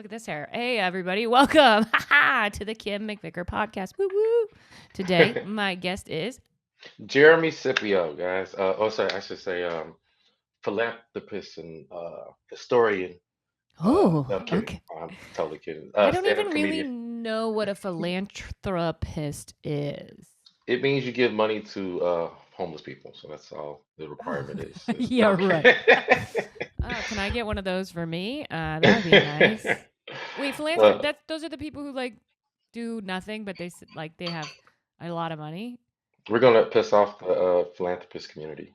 at this hair. Hey, everybody. Welcome to the Kim McVicar podcast. Woo woo. Today, my guest is. Jeremy Scippio, guys. Sorry, I should say philanthropist and historian. No, Oh, I'm kidding. okay. I'm totally kidding. I don't Stand-up even really comedian. know what a philanthropist is. It means you give money to homeless people. So that's all the Oh, requirement is. yeah, No. right. Can I get one of those for me? That would be nice. Wait, philanthropist. Well, Those are the people who like do nothing, but they have a lot of money. we're gonna piss off the philanthropist community.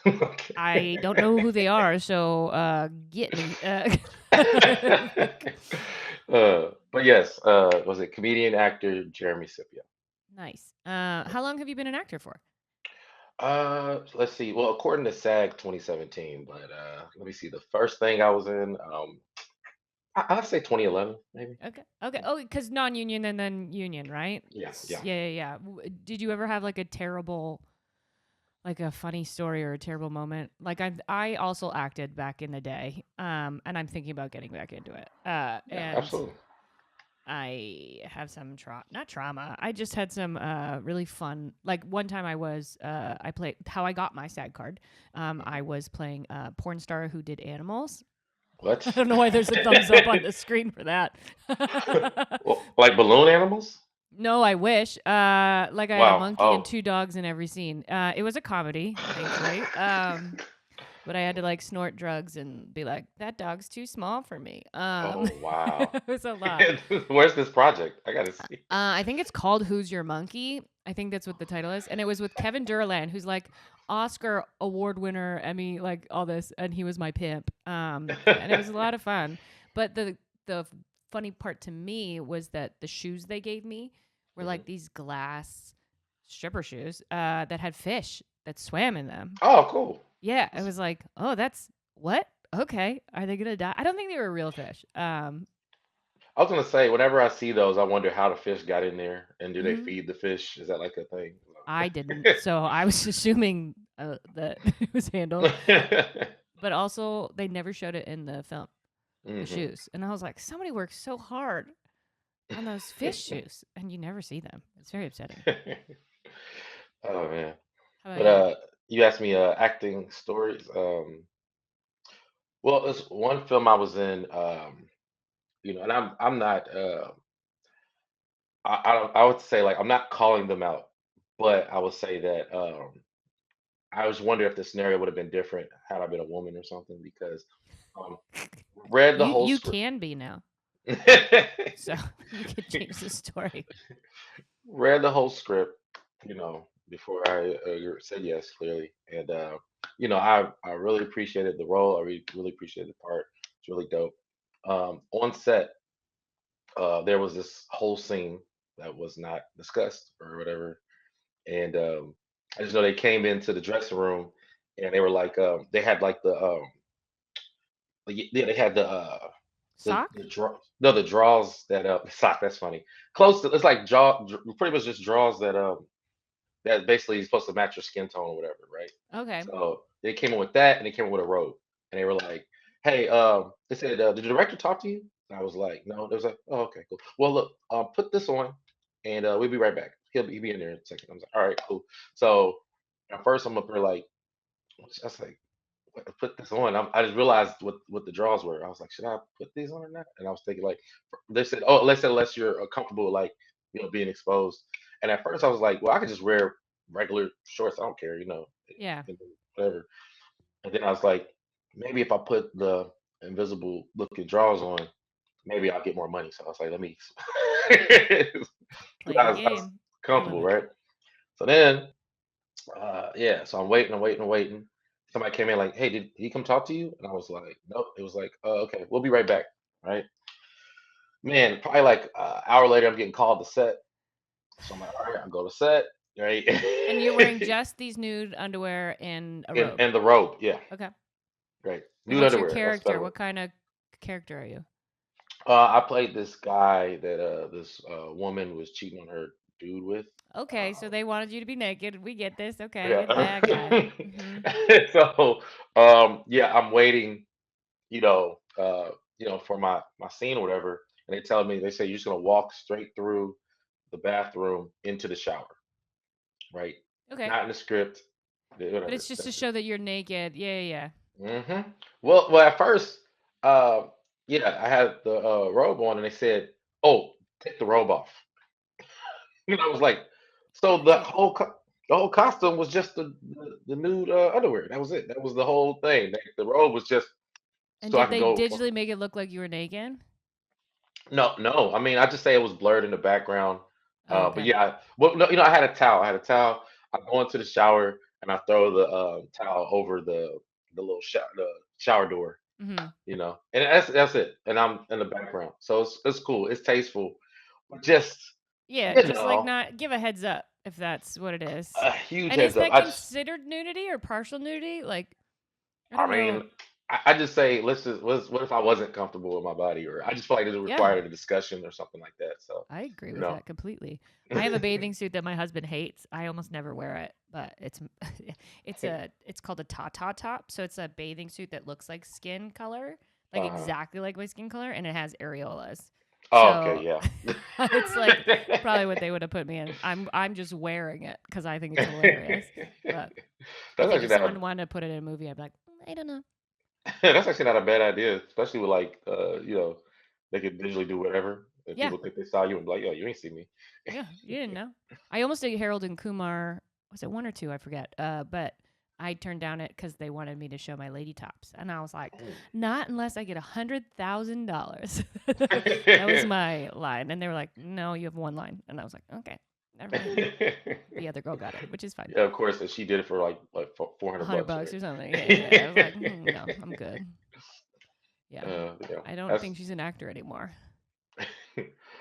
Okay. I don't know who they are, so get me. But yes, was it comedian actor Jeremy Scippio? Nice. How long have you been an actor for? Let's see. Well, according to SAG 2017, but let me see. The first thing I was in, I'd say 2011, maybe. Okay. Okay. Oh, because non-union and then union, right? Yeah, yeah. Yeah, yeah, yeah. Did you ever have like a terrible, like a funny story or a terrible moment? Like I also acted back in the day, and I'm thinking about getting back into it. Yeah, And absolutely. I have some not trauma. I just had some really fun. Like one time I played how I got my SAG card. I was playing a porn star who did animals. I What? don't know why there's a thumbs up on the screen for that. Well, like balloon animals? No, I wish. Like I had a Wow. monkey and Oh. two dogs in every scene. It was a comedy, thankfully. But I had to like snort drugs and be like, that dog's too small for me. Oh, wow. It was a lot. Where's this project? I gotta see. I think it's called Who's Your Monkey? I think that's what the title is. And it was with Kevin Durland, who's like Oscar award winner, Emmy, like all this, and he was my pimp. And it was a lot of fun. But the funny part to me was that the shoes they gave me were Mhm. like these glass stripper shoes that had fish that swam in them. Oh, cool. Yeah, it was like, oh, that's what? Okay, are they gonna die? I don't think they were real fish. I was gonna say, whenever I see those, I wonder how the fish got in there, and do they Mhm. feed the fish? Is that like a thing? I didn't, so I was assuming that it was handled. But also, they never showed it in the film, the Hmm. shoes, and I was like, somebody worked so hard on those fish shoes, and you never see them. It's very upsetting. Oh man. How about But you? you asked me acting stories. Well, it's one film I was in. And I'm not. I would say like I'm not calling them out, but I would say that I was wondering if the scenario would have been different had I been a woman or something because um, read the whole You script. can be now, so you could change the story. Read the whole script, before I said yes clearly, and I really appreciated the role. I really appreciated the part. It's really dope. On set, there was this whole scene that was not discussed or whatever, and I just know they came into the dressing room and they were like, they had like yeah, they had Sock? the draw no the draws that sock. That's funny. Close to it's like pretty much just draws that basically is supposed to match your skin tone or whatever, right? Okay. So they came in with that, and they came in with a robe, and they were like, "Hey," they said, "Did the director talk to you?" And I was like, "No." They was like, "Oh, okay, cool. Well, look, put this on, and we'll be right back. He'll be in there in a second." I was like, "All right, cool." So at first, I'm up there like, I was like, "What, put this on." I just realized what the draws were. I was like, "Should I put these on or not?" And I was thinking like, they said, "Oh, let's say unless you're comfortable like being exposed." And at first, I was like, "Well, I could just wear regular shorts. I don't care, Yeah. whatever." And then I was like, maybe if I put the invisible looking drawers on, maybe I'll get more money. So I was like, let me. 'Cause Play the I was game. I love comfortable, it. right? So then, yeah. So I'm waiting, I'm waiting, I'm waiting. Somebody came in like, hey, did he come talk to you? And I was like, nope. It was like, oh, okay, we'll be right back. Right, man. Probably like an hour later, I'm getting called to set. So I'm like, all right, I'll go to set. Right, And you're wearing just these nude underwear and a robe. and the robe, yeah, Okay. right. And Nude what's your underwear. That's a better character? word. What kind of character are you? I played this guy that this woman was cheating on her dude with. Okay, so Uh, they wanted you to be naked. We get this. Okay, you're the yeah. bad guy. Mhm. So yeah, I'm waiting. You know, uh, for my scene or whatever, and they say you're just gonna walk straight through the bathroom into the shower, right? Okay. Not in the script, But whatever. it's just to That's it. show that you're naked. Yeah, yeah, Well, at first, uh, yeah, I had the robe on, and they said, "Oh, take the robe off." And I was like, "So yeah. the whole costume was just the nude underwear. That was it. That was the whole thing. The robe was just And so I did could they go." digitally make it look like you were naked? No, no. I mean, I just say it was blurred in the background. Oh, But okay. yeah, well, no, I had a towel. I had a towel. I go into the shower and I throw the towel over the shower door. Mhm. And that's it. And I'm in the background, so it's cool. It's tasteful, but just Yeah, you just like know, not give a heads up if that's what it is. a huge And is heads up. that considered nudity or partial nudity? Like, I I don't know. mean, I just say what if I wasn't comfortable with my body, or I just feel like it Yeah, required a discussion or something like that. So I agree you with know. that completely. I have a bathing suit that my husband hates. I almost never wear it, but it's called a Tata top. So it's a bathing suit that looks like skin color, like uh exactly like my skin color, and it has areolas. Oh, okay, So yeah. it's like probably what they would have put me in. I'm just wearing it because I think it's hilarious. But I That's think actually if not someone a wanted to put it in a movie, I'd be like, I don't know. that's actually not a bad idea, especially with like they could visually do whatever, and Yeah, people think they saw you and be like, "Yo, you ain't see me." yeah, you didn't know. I almost did Harold and Kumar. Was it one or two? I forget. But I turned down it because they wanted me to show my lady tops, and I was like, not unless I get $100,000. That was my line, and they were like, no, you have one line, and I was like, okay, never mind. The other girl got it, which is fine. Yeah, of course, and she did it for like 400 hundred bucks, bucks or something. Yeah, yeah, yeah. I was like, no, I'm good. Yeah, yeah, I don't that's think she's an actor anymore.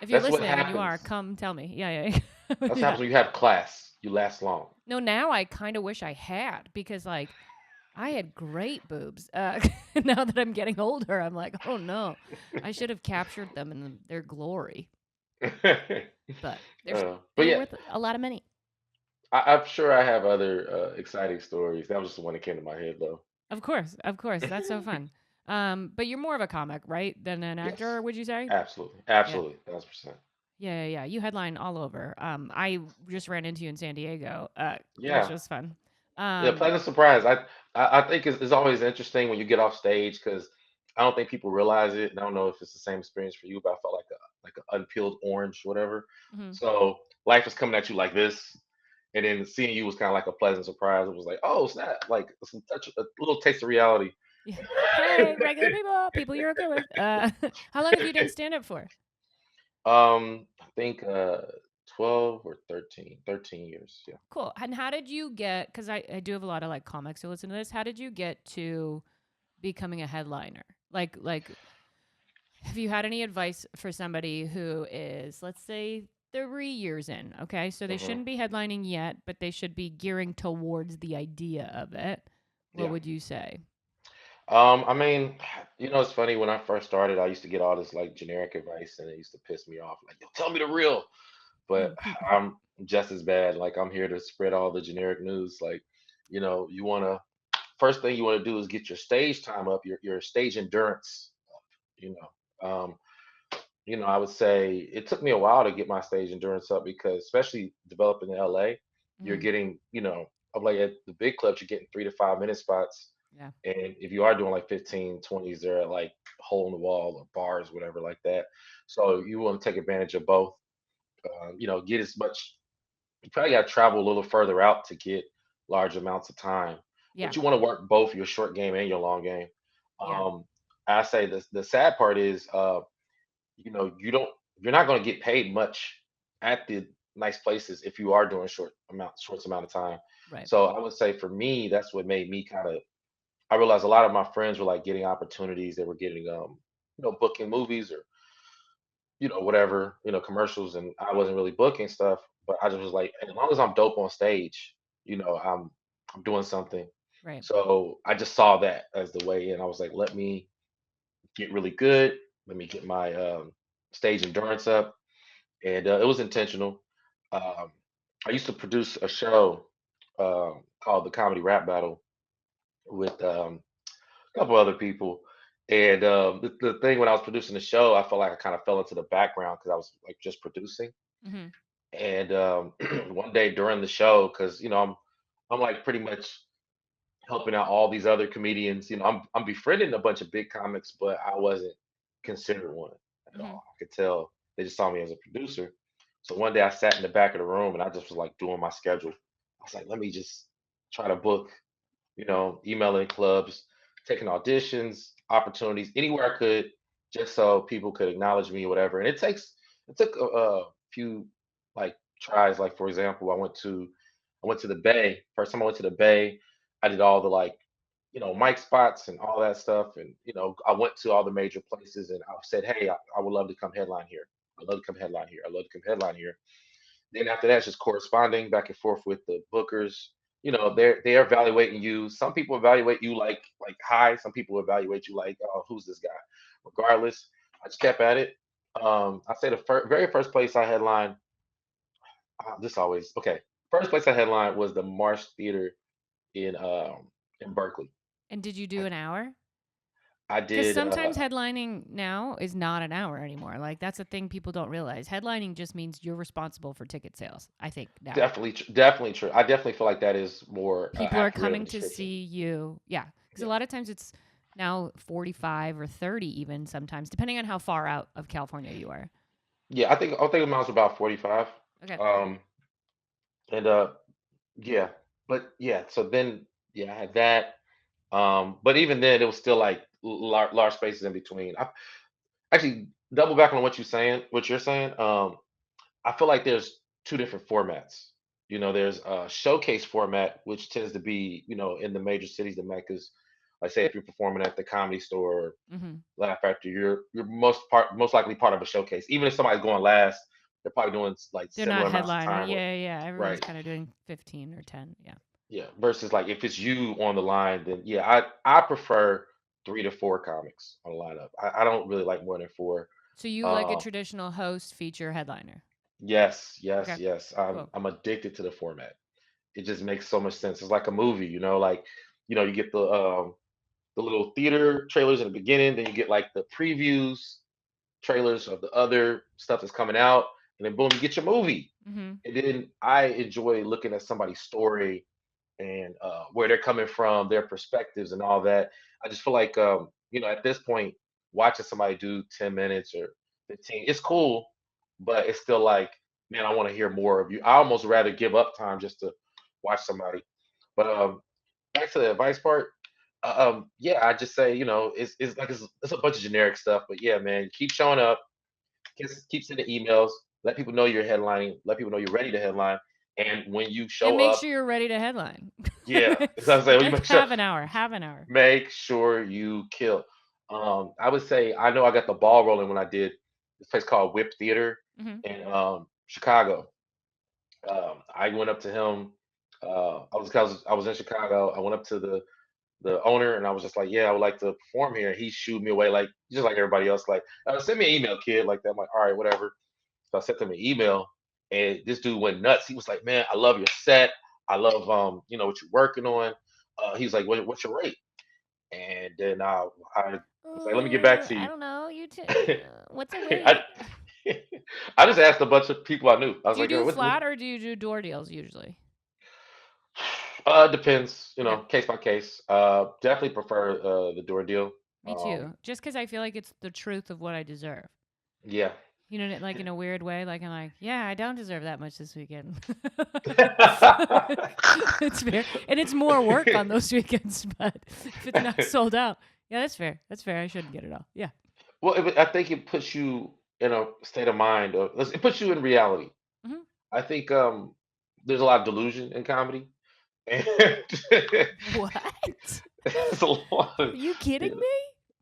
If you're that's what listening and you happens. are, come tell me. Yeah, yeah, That's what yeah. happens when you have class. You last long. No, now I kind of wish I had because like I had great boobs. Now that I'm getting older, I'm like, oh no, I should have captured them in their glory. But But they're yeah, worth a lot of money. I'm sure I have other exciting stories. That was just the one that came to my head, though. Of course, that's so fun. But you're more of a comic, right, than an Yes, actor? Would you say? absolutely, Yeah. absolutely, 1,000%. Yeah, yeah, yeah. You headline all over. I just ran into you in San Diego, which Yeah, was fun. yeah, Um, pleasant surprise. I think it's always interesting when you get off stage because I don't think people realize it. And I don't know if it's the same experience for you, but I felt like an unpeeled orange, whatever. mhm. So life is coming at you like this, and then seeing you was kind of like a pleasant surprise. It was like, oh snap, like a little taste of reality. Yeah. Hey, regular people, people you're okay with. How long have you done stand up for? I think 12 or 13 years. Yeah. Cool. And how did you get? Because I do have a lot of like comics who listen to this. How did you get to becoming a headliner? Like, have you had any advice for somebody who is, let's say, 3 years in? Okay, so they hmm shouldn't be headlining yet, but they should be gearing towards the idea of it. What Yeah. would you say? I mean, it's funny when I first started, I used to get all this like generic advice, and it used to piss me off. Like, yo, tell me the real. But I'm just as bad. Like, I'm here to spread all the generic news. Like, you want to first thing you want to do is get your stage time up, your stage endurance. You um, I would say it took me a while to get my stage endurance up because, especially developing in LA, you're Mhm. getting, of like at the big clubs, you're getting 3 to 5 minute spots. Yeah. And if you are doing like 15, 20s, they're at like hole in the wall or bars, whatever, like that. So you want to take advantage of both. Get as much. You probably got to travel a little further out to get large amounts of time, Yeah. but you want to work both your short game and your long game. Yeah. Um, I say the sad part is, you're not going to get paid much at the nice places if you are doing short amount of time. Right. So I would say for me, that's what made me kind of. I realized a lot of my friends were like getting opportunities. They were getting booking movies or whatever, commercials, and I wasn't really booking stuff. But I just was like, as long as I'm dope on stage, I'm doing something. Right. So I just saw that as the way in. I was like, let me get really good. Let me get my stage endurance up, and it was intentional. Um, I used to produce a show called the Comedy Rap Battle with a couple other people, And the thing when I was producing the show, I felt like I kind of fell into the background because I was like just producing. Hmm. And one day during the show, because I'm like pretty much helping out all these other comedians. I'm befriending a bunch of big comics, but I wasn't considered one at Hmm. all. I could tell they just saw me as a producer. So one day I sat in the back of the room and I just was like doing my schedule. I was like, let me just try to book, emailing clubs, taking auditions, opportunities, anywhere I could, just so people could acknowledge me or whatever. And it took a few like tries. Like for example, I went to the Bay. First time I went to the Bay, I did all the like, mic spots and all that stuff. And I went to all the major places and I said, hey, I would love to come headline here. I'd love to come headline here. I'd love to come headline here. Then after that, it's just corresponding back and forth with the bookers. They're evaluating you. Some people evaluate you like high. Some people evaluate you like, oh, who's this guy? Regardless, I just kept at it. I say the very first place I headlined. This always okay. First place I headlined was the Marsh Theater in Berkeley. And did you do I, an hour? I Because did sometimes headlining now is not an hour anymore. Like that's a thing people don't realize. Headlining just means you're responsible for ticket sales. I think now definitely true. I definitely feel like that is more people are accurate of a coming to description. see you. Yeah, because a Yeah, lot of times it's now 45 or 30 even sometimes, depending on how far out of California you are. yeah. I think mine was about 45. Okay. Um, and yeah, but yeah. So then yeah, I had that. But even then, it was still like large spaces in between. Actually double back on what you're saying. I feel like there's two different formats. There's a showcase format, which tends to be, in the major cities, the meccas. Like say if you're performing at the Comedy Store or Hmm. Laugh Factory, you're most likely part of a showcase. Even if somebody's going last, they're probably doing like They're not similar amounts of headlining. time. Yeah, yeah. Everyone's Right. kind of doing 15 or 10. Yeah. Yeah. Versus like if it's you on the line, then yeah, I prefer 3 to 4 comics on a lineup. I don't really like more than four. So you like a Uh, traditional host feature headliner. yes, yes, Okay. yes. I'm Cool. I'm addicted to the format. It just makes so much sense. It's like a movie, like you get the little theater trailers in the beginning, then you get like the previews trailers of the other stuff that's coming out, and then boom, you get your movie. Hmm. And then I enjoy looking at somebody's story and where they're coming from, their perspectives, and all that. I just feel like at this point, watching somebody do 10 minutes or 15, it's cool, but it's still like, man, I want to hear more of you. I almost rather give up time just to watch somebody. But back to the advice part. Yeah, I just say, it's like it's a bunch of generic stuff, but yeah, man, keep showing up, keep sending emails, let people know you're headlining, let people know you're ready to headline, and when you And show make up, sure you're ready to headline. yeah, as I say, when you Like make sure, have an hour. Have an hour. make sure you kill. I would say I know I got the ball rolling when I did this place called Whip Theater Hmm. in Chicago. I went up to him. I was in Chicago. I went up to the owner and I was just like, yeah, I would like to perform here. He shooed me away like just like everybody else, like send me an email, kid, like that. I'm like, all right, whatever. So I sent him an email, and this dude went nuts. He was like, man, I love your set. I love what you're working on. He's like, what's your rate? And then I was like, let me get back to I you. don't know. What's a I rate? I just asked a bunch of people I knew. I was Do you like, do what flat or do you do door deals usually? depends, Okay. case by case. Definitely prefer the door deal. Me Um, too. Just because I feel like it's the truth of what I deserve. yeah. You know, like in a weird way. Like I'm like, yeah, I don't deserve that much this weekend. It's fair, and it's more work on those weekends. But if it's not sold out, yeah, that's fair. That's fair. I shouldn't get it all. Yeah. Well, I think it puts you in a state of mind, or it puts you in reality. Hmm. I think there's a lot of delusion in comedy, and What? it's a lot Are of, you kidding you me?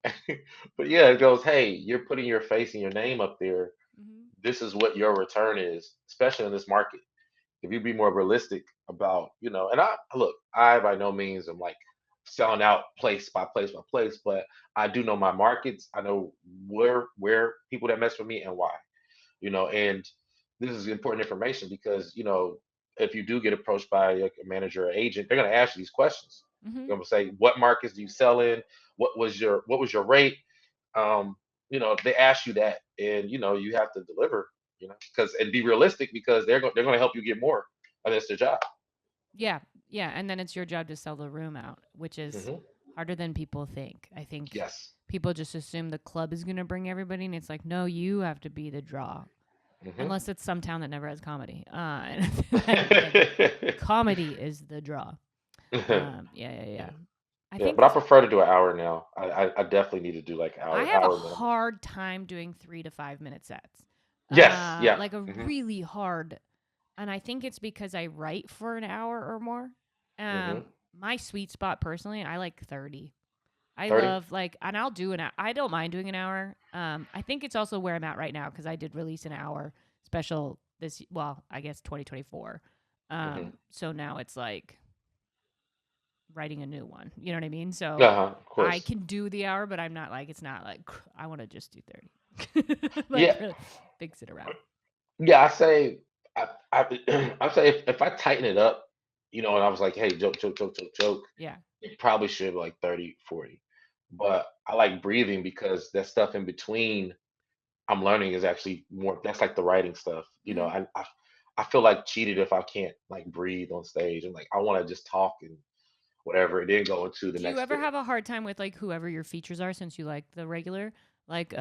know, but yeah, it goes, hey, you're putting your face and your name up there. Hmm. This is what your return is, especially in this market. If you be more realistic about, and I look, I by no means am like selling out place by place by place, but I do know my markets. I know where people that mess with me and why, and this is important information because, if you do get approached by a manager or agent, they're going to ask you these questions. Hmm. They're going to say, what markets do you sell in? what was your rate? Um, they ask you that, and you have to deliver. Because and be realistic because they're going to help you get more. And that's their job. Yeah, yeah, and then it's your job to sell the room out, which is Hmm. harder than people think. I think Yes. people just assume the club is going to bring everybody, and it's like, no, you have to be the draw, Hmm. unless it's some town that never has comedy. And then comedy is the draw. Yeah, yeah, yeah. Yeah. I Yeah, think but I prefer to do an hour now. I definitely need to do like I hour have a hour minimum. hard time doing 3 to 5 minute sets. Yes. Yeah. Like a Hmm. really hard, and I think it's because I write for an hour or more. Hmm. My sweet spot personally, I like 30. I 30. love like, and I'll do an hour. I don't mind doing an hour. I think it's also where I'm at right now because I did release an hour special this, well, I guess 2024. Hmm. So now it's like writing a new one. You know what I mean? So Uh-huh, of I course. can do the hour, but I'm not like, it's not like I want to just do 30. Like Yeah. really big sit around. Yeah. I say I say if I tighten it up, and I was like, hey, joke, joke, joke, joke, joke, Yeah. it probably should be like 30, 40. But I like breathing because that stuff in between I'm learning is actually more. That's like the writing stuff. Hmm. I feel like cheated if I can't like breathe on stage and like I want to just talk and whatever, and then go into the Do you next ever bit. have a hard time with like whoever your features are since you like the regular? Like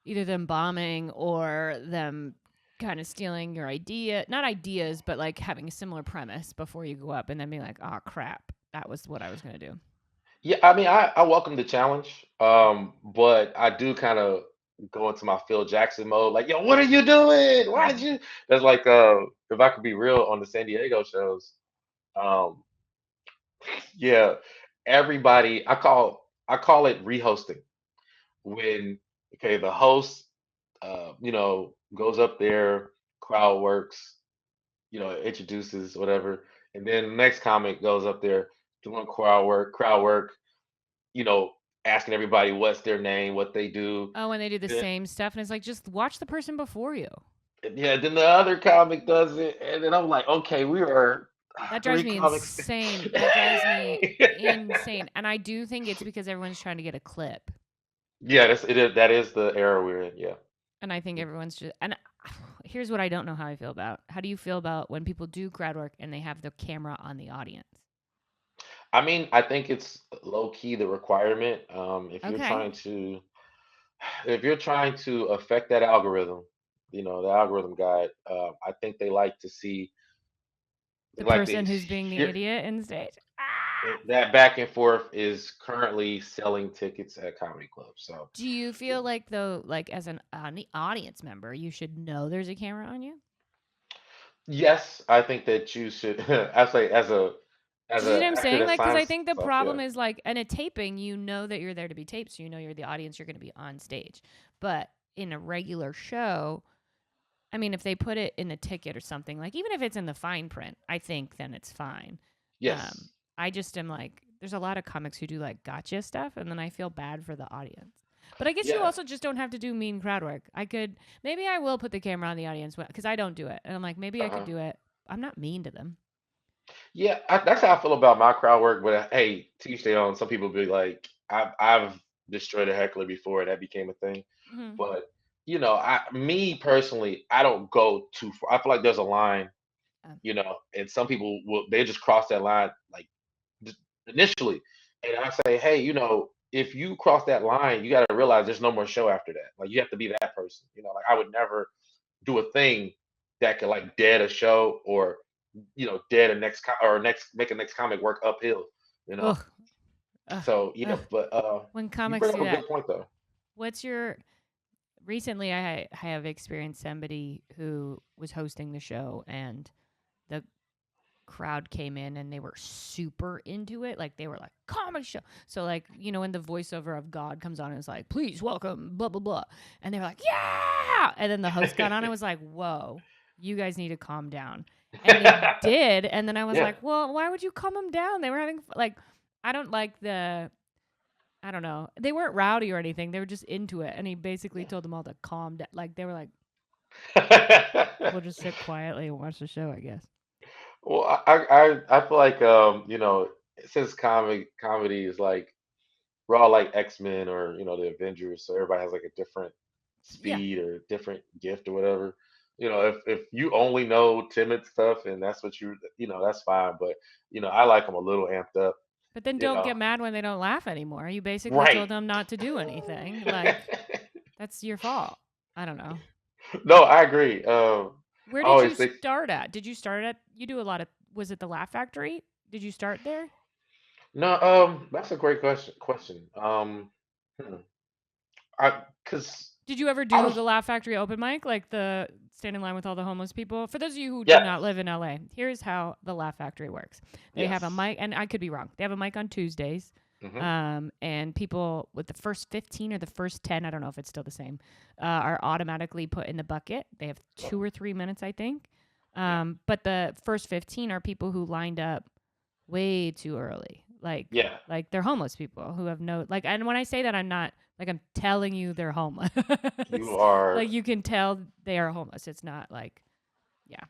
either them bombing or them kind of stealing your idea, not ideas, but like having a similar premise before you go up and then being like, oh crap, that was what I was going to do. Yeah, I mean, I welcome the challenge, but I do kind of go into my Phil Jackson mode, like, yo, what are you doing? Why did you? That's like, if I could be real on the San Diego shows, um, yeah, everybody, I call it rehosting when okay, the host, goes up there, crowd works, introduces whatever, and then the next comic goes up there doing crowd work, you know, asking everybody what's their name, what they do. Oh, when they do the Then, same stuff and it's like, just watch the person before you. yeah, then the other comic does it, and then I'm like, okay, we are That drives three me comics. insane. That drives me insane. And I do think it's because everyone's trying to get a clip. Yeah, that is the era we're in. Yeah. And I think everyone's just, and here's what I don't know how I feel about. How do you feel about when people do crowd work and they have the camera on the audience? I mean, I think it's low key the requirement. Okay. If you're trying to affect that algorithm, the algorithm guide, I think they The like to person who's being the hear idiot in stage. Ah! that back and forth is currently selling tickets at comedy clubs. So, Do you you feel like though, like as an audience member, you should know there's a camera on you? yes, I think that you should. I say as Do you see a what I'm actor saying? that Like, because I signs think the stuff. Yeah. problem is like, in a taping, you know that you're there to be taped, so you know you're the audience, you're going to be on stage. But in a regular show, I mean, if they put it in the ticket or something, like even if it's in the fine print, I think then it's fine. Yes. I just am like, there's a lot of comics who do like gotcha stuff, and then I feel bad for the audience. But I guess you Yeah. also just don't have to do mean crowd work. Maybe I will put the camera on the audience because I don't do it. And I'm like, maybe I could Uh-huh. do it. I'm not mean to them. Yeah, that's how I feel about my crowd work. But hey, teach their own. Some people be like, I've destroyed a heckler before, and that became a thing. Hmm. But me personally, I don't go too far. I feel like there's a line, and some people they just cross that line like just initially, and I say, hey, if you cross that line, you got to realize there's no more show after that. Like you have to be that person. Like I would never do a thing that could like dead a show or dead a or next make a next comic work uphill. You know. Ugh, ugh, So yeah, ugh. but When you comics bring up do a that, good point though. what's your recently? I have experienced somebody who was hosting the show, and the crowd came in and they were super into it. Like they were like, comic show. So like, when the voiceover of God comes on and it's like, please welcome, blah, blah, blah. And they were like, yeah. And then the host got on and was like, whoa, you guys need to calm down. And they did. And then I was Yeah. like, well, why would you calm them down? They were having like, I don't like I don't know. They weren't rowdy or anything. They were just into it. And he basically told them all to calm down. Like they were like, we'll just sit quietly and watch the show, I guess. Well, I feel like since comedy is like we're all like X-Men or the Avengers, so everybody has like a different Yeah. speed or different gift or whatever. If you only know timid stuff and that's what that's fine. But I like them a little amped up. But then You don't know, get mad when they don't laugh anymore. You basically right? told them not to do anything. Like, that's your fault. I don't know. No, I agree. Where I did you always think start at? Did you start at, you do a lot of, was it the Laugh Factory? Did you start there? no. That's a great question. Hmm, I because Did you ever I do was the Laugh Factory open mic, like the stand in line with all the homeless people? For those of you who do yes, not live in LA, here's how the Laugh Factory works. They have a yes. mic, and I could be wrong. They have a mic on Tuesdays, Hmm. and people with the first 15 or the first 10, I don't know if it's still the same, are automatically put in the bucket. They have 2 or 3 minutes, I think. Yeah, But the first 15 are people who lined up way too early. yeah. Like they're homeless people who have no, like, and when I say that, I'm not like I'm telling you they're homeless. You are. Like you can tell they are homeless. It's not like, yeah.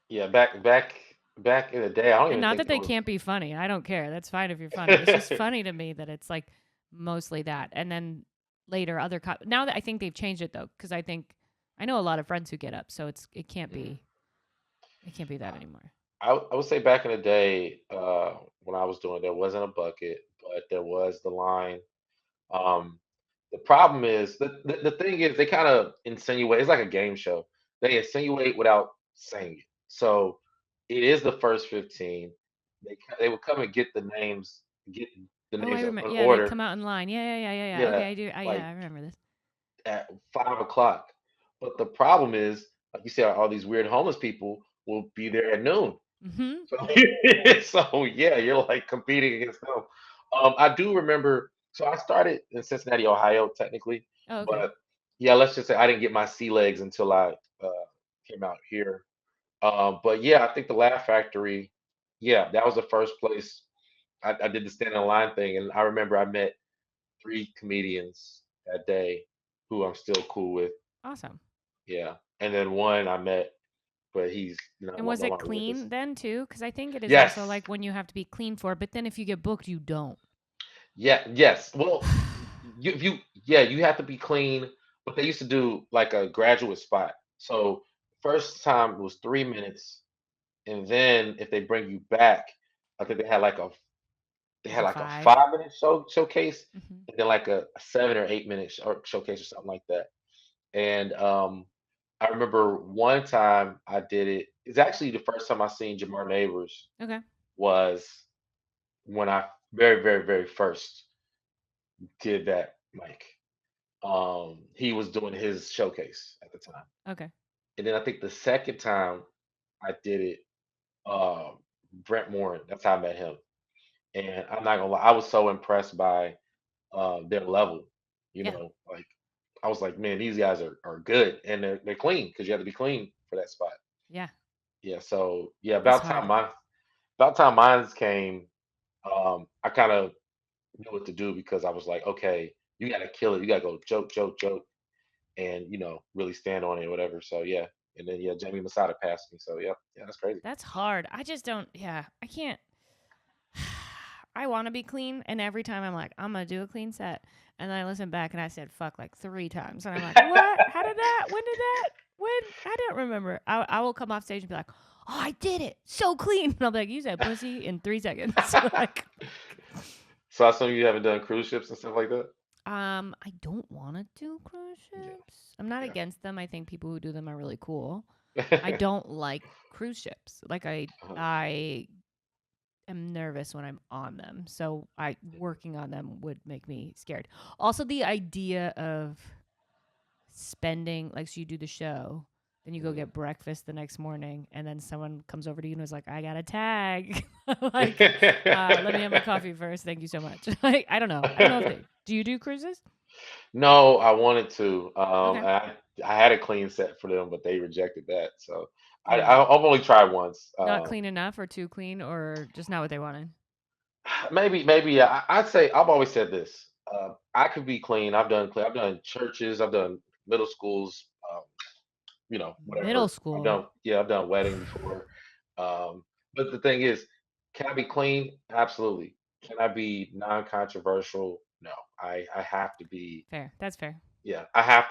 Yeah, back in the day, I don't And even not think that there they was. can't be funny. I don't care. That's fine if you're funny. It's just funny to me that it's like mostly that. And then later other now that I think they've changed it though, because I think I know a lot of friends who get up, so Mhm. it can't be that anymore. I would say back in the day, when I was doing, there wasn't a bucket, but there was the line. Um, the problem is the thing is they kind of insinuate. It's like a game show. They insinuate without saying it. So it is the first 15. They would come and get the Oh, I names remember. in Yeah, they'd order. come out in line. Yeah. Yeah, Okay, I do. Yeah, like I remember this. at 5 o'clock. But the problem is, like you said, all these weird homeless people will be there at noon. Mm-hmm. So, so yeah, you're like competing against them. I do remember. So I started in Cincinnati, Ohio, technically, Oh, okay. but yeah, let's just say I didn't get my sea legs until I came out here. But yeah, I think the Laugh Factory, yeah, that was the first place I did the stand in line thing, and I remember I met 3 comedians that day who I'm still cool with. Awesome. Yeah, and then one I met, but he's And no was it longer with us. clean then too? Because I think it is also Yes, like when you have to be clean for it, but then if you get booked, you don't. yeah, yes. Well, yeah, you have to be clean, but they used to do like a graduate spot. So first time was 3 minutes, and then if they bring you back, I think they Like had a like a five. 5 minute showcase, Mm-hmm. and then like a 7 or 8 minute showcase or something like that. And I remember one time I did it. It's actually the first time I seen Jamar Neighbors Okay. was when I very first did that mic. He was doing his showcase at the time. Okay. And then I think the second time I did it, Brent Warren, that's how I met him. And I'm not gonna lie, I was so impressed by their level. Yeah. Like I was like, man, these guys are good and they're clean because you have to be clean for that spot. Yeah. Yeah, so yeah, That's hard. about time mine's came, I kind of knew what to do because I was like, okay, you gotta kill it. You gotta go joke, and really stand on it or whatever. So yeah. And then yeah, Jamie Masada passed me. So yeah, that's crazy. That's hard. I just don't. Yeah, I can't. I want to be clean, and every time I'm like, I'm gonna do a clean set, and then I listen back and I said fuck like 3 times, and I'm like, what? How did that? When did that? When? I don't remember. I will come off stage and be like, oh, I did it so clean, and I'll be like, you said pussy in 3 seconds. Like, So I assume you haven't done cruise ships and stuff like that? I don't want to do cruise ships. I'm not Yeah. against them. I think people who do them are really cool. I Yeah. don't like cruise ships. Like Uh-huh. I am nervous when I'm on them. So I working on them would make me scared. Also the idea of spending like so you do the show, then you go Mhm. get breakfast the next morning and then someone comes over to you and is like, I got a tag. Like, let me have my coffee first. Thank you so much. Like, I don't know. I don't know if they do you do cruises? No, I wanted to. Okay. I had a clean set for them, but they rejected that. So Yeah. I've only tried once. Not clean enough or too clean or just not what they wanted. Maybe yeah. I'd say I've always said this. I could be clean. I've done clean. I've done churches. I've done middle schools. Middle Whatever. school. I've done wedding before. But the thing is, can I be clean? Absolutely. Can I be non-controversial? no. I have to be, Fair. That's fair. yeah.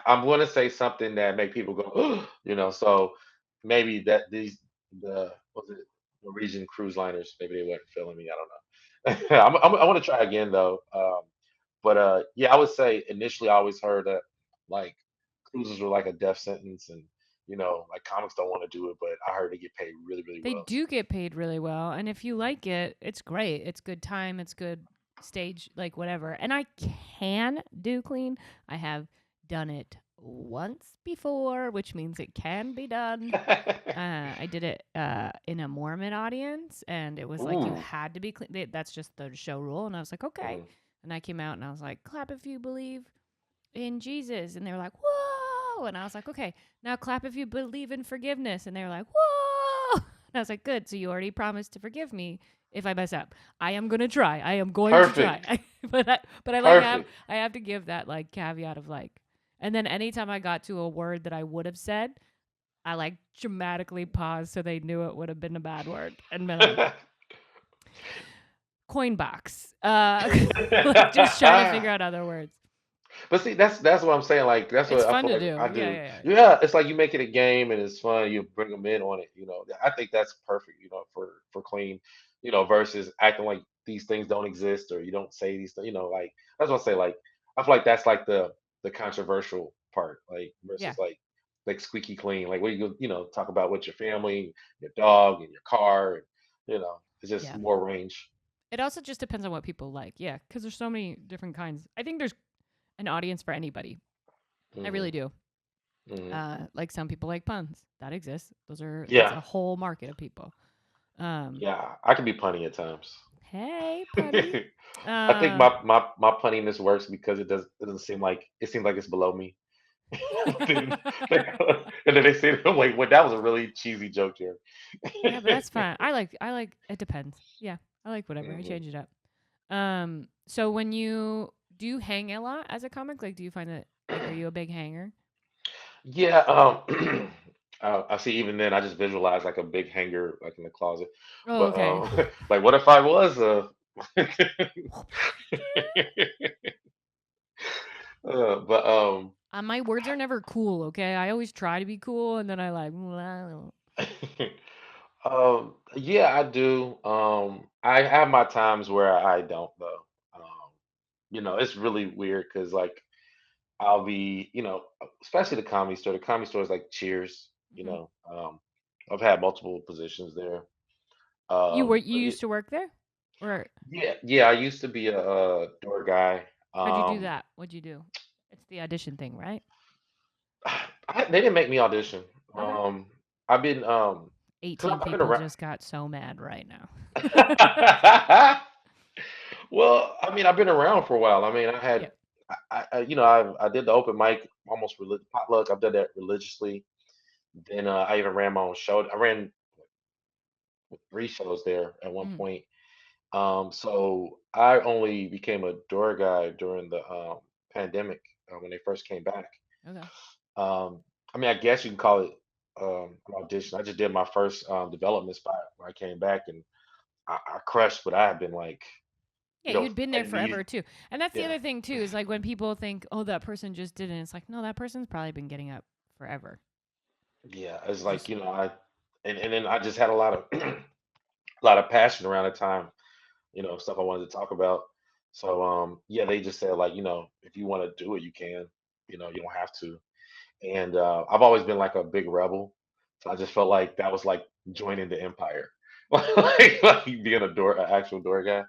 I'm going to say something that make people go, So maybe that these the was it Norwegian cruise liners, maybe they weren't feeling me. I don't know. I want to try again though. But yeah, I would say initially I always heard that like cruises were like a death sentence, and like comics don't want to do it, but I heard they get paid really, really They well. do get paid really well, and if you like it, it's great. It's good time. It's good stage, like whatever. And I can do clean. I have done it once before, which means it can be done. I did it in a Mormon audience, and it was like you Ooh. had to be clean. That's just the show rule. And I was like, okay. Mhm. And I came out and I was like, clap if you believe in Jesus. And they were like, whoa. And I was like, okay, now clap if you believe in forgiveness. And they were like, whoa. And I was like, good. So you already promised to forgive me if I mess up. I am gonna try. I am going to try. Perfect. But I like Perfect. I have to give that like caveat of like, and then anytime I got to a word that I would have said, I like dramatically paused so they knew it would have been a bad word and been like, coin box. Like just trying to figure out other words. But see, that's what I'm saying. Like that's It's what I fun feel to like do. I Yeah, do. yeah, yeah. Yeah, it's like you make it a game and it's fun. You bring them in on it. I think that's perfect. For clean. Versus acting like these things don't exist or you don't say these things. Like that's what I say. Like I feel like that's like the controversial part. Like Yeah. versus like squeaky clean. Like what talk about with your family, your dog, and your car. And, it's just Yeah. more range. It also just depends on what people like. Yeah, because there's so many different kinds. I think there's an audience for anybody. I Hmm. really do. Hmm. Like some people like puns. That exists. That's Yeah, a whole market of people. Um, yeah. I can be punny at times. hey, putty. I think Um, my punniness works because it doesn't seem like it's below me. Then- and then they say I'm like, well, that was a really cheesy joke, Jerry. yeah, but that's fine. I like it depends. Yeah, I like whatever. I Hmm. change it up. So when you do you hang a lot as a comic? Like, do you find that like are you a big hanger? Yeah, I see. Even then, I just visualize like a big hanger, like in the closet. Oh, But okay. like, what if I was but My words are never cool. Okay, I always try to be cool, and then I like. yeah, I do. I have my times where I don't though. It's really weird because like I'll be, especially the comedy store. The comedy store is like Cheers. Mhm. I've had multiple positions there. You But used to work there, or yeah, yeah. I used to be a, door guy. how'd you do that? What'd you do? It's the audition thing, right? They didn't make me audition. Okay. I've been, because 18 I've been people around. just got so mad right now. Well, I mean, I've been around for a while. I mean, I Yeah. had, I did the open mic almost potluck. I've done that religiously. Then I even ran my own show. I ran three shows there at one Mm, point. So I only became a door guy during the pandemic when they first came back. okay. Um, I mean, I guess you can call it an audition. I just did my first development spot when I came back, and I crushed. But I have been like, Yeah, you'd been there fighting these. forever too. And that's the Yeah, other thing too is like when people think, "Oh, that person just did it." It's like, "No, that person's probably been getting up forever." yeah. It's like Just and then I just had a lot of a lot of passion around the time. Stuff I wanted to talk about. So yeah, they just said like, if you want to do it, you can. You don't have to. And I've always been like a big rebel, so I just felt like that was like joining the empire, like being an actual door guy.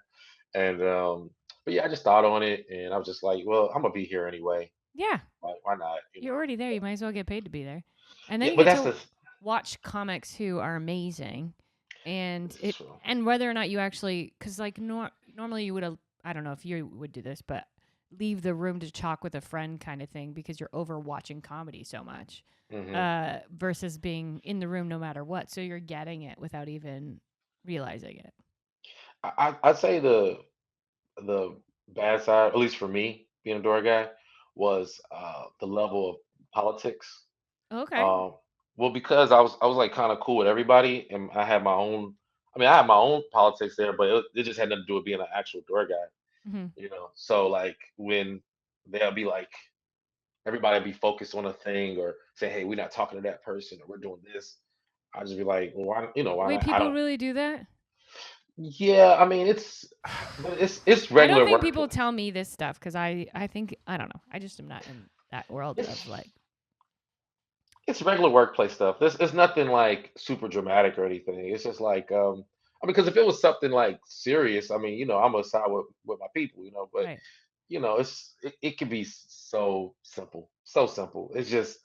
And but yeah, I just thought on it, and I was just like, well, I'm gonna be here anyway. yeah, Like, why not? you're already there. You might as well get paid to be there. And then Yeah, you but get that's to the. watch comics who are amazing and This is it true. and whether or not you actually cuz like normally you would have I don't know if you would do this, but leave the room to talk with a friend kind of thing because you're over watching comedy so much. Hmm. Versus being in the room no matter what. So you're getting it without even realizing it. I'd say the bad side, at least for me, being a door guy, was the level of politics. Okay. Um, well, because I was like kind of cool with everybody, and I had my own. I mean, I had my own politics there, but it just had nothing to do with being an actual door guy. Hmm. So like when they'll be like everybody be focused on a thing or say, hey, we're not talking to that person or we're doing this. I just be like, well, why, why Wait, not? I people don't. really do that? Yeah, I mean, but it's I don't regular think people workplace. tell me this stuff because I think I don't know. I just am not in that world of It's like. it's regular workplace stuff. This it's nothing like super dramatic or anything. It's just like I mean, because if it was something like serious, I mean, I'm gonna side with my people, but Right. it can be so simple, so simple. It's just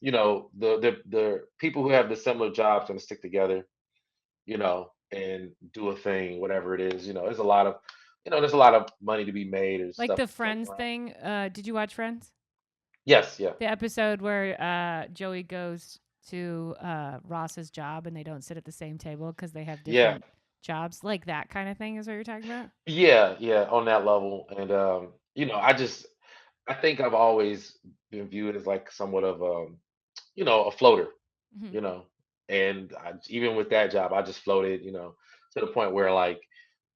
the people who have the similar jobs gonna stick together, and do a thing, whatever it is. There's a lot of money to be made and Like stuff the to float Friends around. thing. Did you watch Friends? Yes, yeah, The episode where Joey goes to Ross's job and they don't sit at the same table because they have yeah, different jobs. Like that kind of thing is what you're talking about? yeah, on that level. And I think I've always been viewed as like somewhat of a floater, Hmm. you know. And even with that job, I just floated, to the point where like,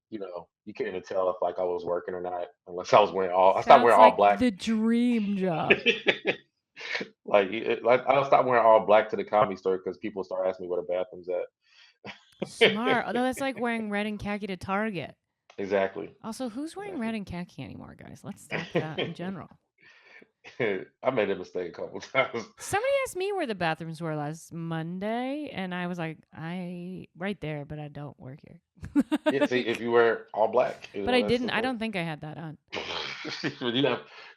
you can't even tell if like I was working or not unless I stopped Sounds wearing all like black. the dream job. Like I'll stop wearing all black to the comedy store because people start asking me where the bathroom's at. Smart. Although that's like wearing red and khaki to Target. Exactly. Also, who's wearing red Exactly. and khaki anymore, guys? Let's stop that in general. I made a mistake a couple times. Somebody asked me where the bathrooms were last Monday, and I was like, I right there, but I don't work here. Yeah, see, if you wear all black, But I that's didn't. the I word. don't think I had that on. But